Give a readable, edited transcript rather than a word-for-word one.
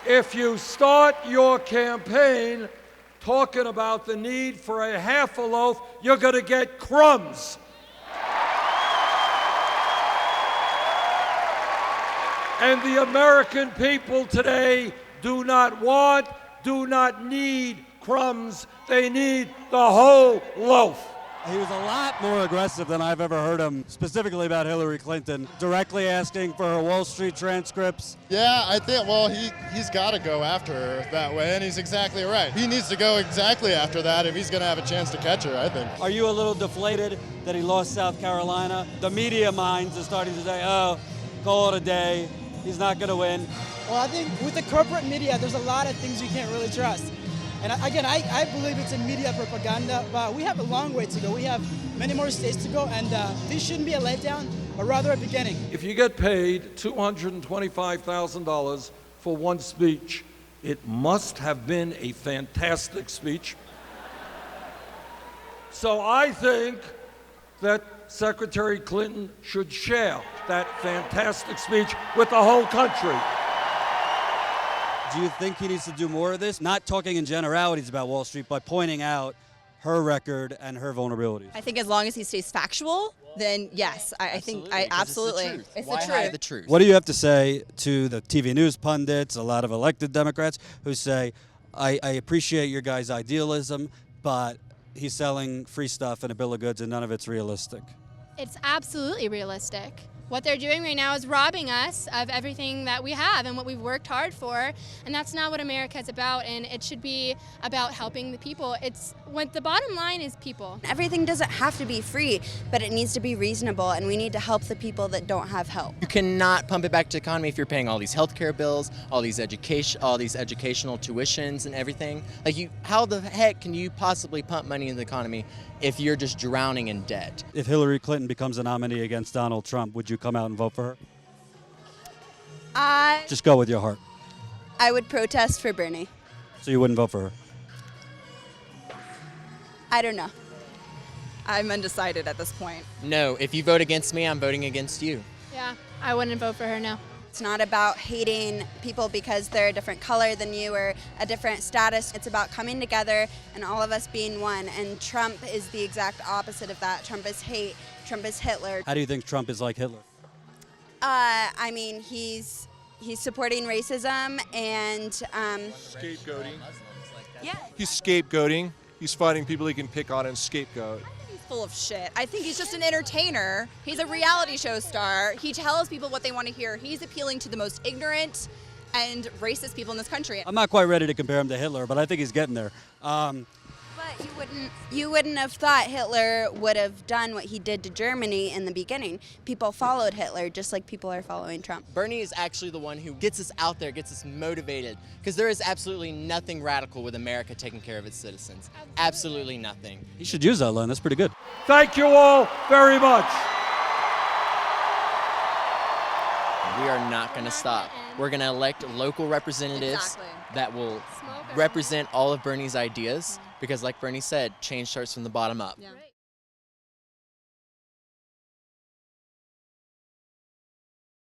If you start your campaign talking about the need for a half a loaf, you're going to get crumbs. And the American people today do not want, do not need crumbs. They need the whole loaf. He was a lot more aggressive than I've ever heard him, specifically about Hillary Clinton, directly asking for her Wall Street transcripts. Yeah, I think, well, he's got to go after her that way, and he's exactly right. He needs to go exactly after that if he's going to have a chance to catch her, I think. Are you a little deflated that he lost South Carolina? The media minds are starting to say, oh, call it a day, he's not going to win. Well, I think with the corporate media, there's a lot of things you can't really trust. And again, I believe it's in media propaganda, but we have a long way to go. We have many more states to go, and this shouldn't be a letdown, but rather a beginning. If you get paid $225,000 for one speech, it must have been a fantastic speech. So I think that Secretary Clinton should share that fantastic speech with the whole country. Do you think he needs to do more of this? Not talking in generalities about Wall Street, but pointing out her record and her vulnerabilities. I think as long as he stays factual, then yes, I think absolutely. It's the truth. The truth. What do you have to say to the TV news pundits, a lot of elected Democrats who say, I appreciate your guys' idealism, but he's selling free stuff and a bill of goods and none of it's realistic? It's absolutely realistic. What they're doing right now is robbing us of everything that we have and what we've worked hard for, and that's not what America is about, and it should be about helping the people. It's what the bottom line is people. Everything doesn't have to be free, but it needs to be reasonable, and we need to help the people that don't have help. You cannot pump it back to the economy if you're paying all these healthcare bills, all these educational tuitions and everything. How the heck can you possibly pump money into the economy if you're just drowning in debt? If Hillary Clinton becomes a nominee against Donald Trump, would you come out and vote for her? Just go with your heart. I would protest for Bernie. So you wouldn't vote for her? I don't know. I'm undecided at this point. No, if you vote against me, I'm voting against you. Yeah, I wouldn't vote for her, no. It's not about hating people because they're a different color than you or a different status. It's about coming together and all of us being one. And Trump is the exact opposite of that. Trump is hate. Trump is Hitler. How do you think Trump is like Hitler? I mean, he's supporting racism and Scapegoating. yeah. He's scapegoating. He's finding people he can pick on and scapegoat. He's full of shit. I think he's just an entertainer. He's a reality show star. He tells people what they want to hear. He's appealing to the most ignorant and racist people in this country. I'm not quite ready to compare him to Hitler, but I think he's getting there. But you wouldn't have thought Hitler would have done what he did to Germany in the beginning. People followed Hitler just like people are following Trump. Bernie is actually the one who gets us out there, gets us motivated, because there is absolutely nothing radical with America taking care of its citizens. Absolutely nothing. He should use that line. That's pretty good. Thank you all very much. We are not going to stop. We're going to elect local representatives that will represent all of Bernie's ideas, because like Bernie said, change starts from the bottom up. Right.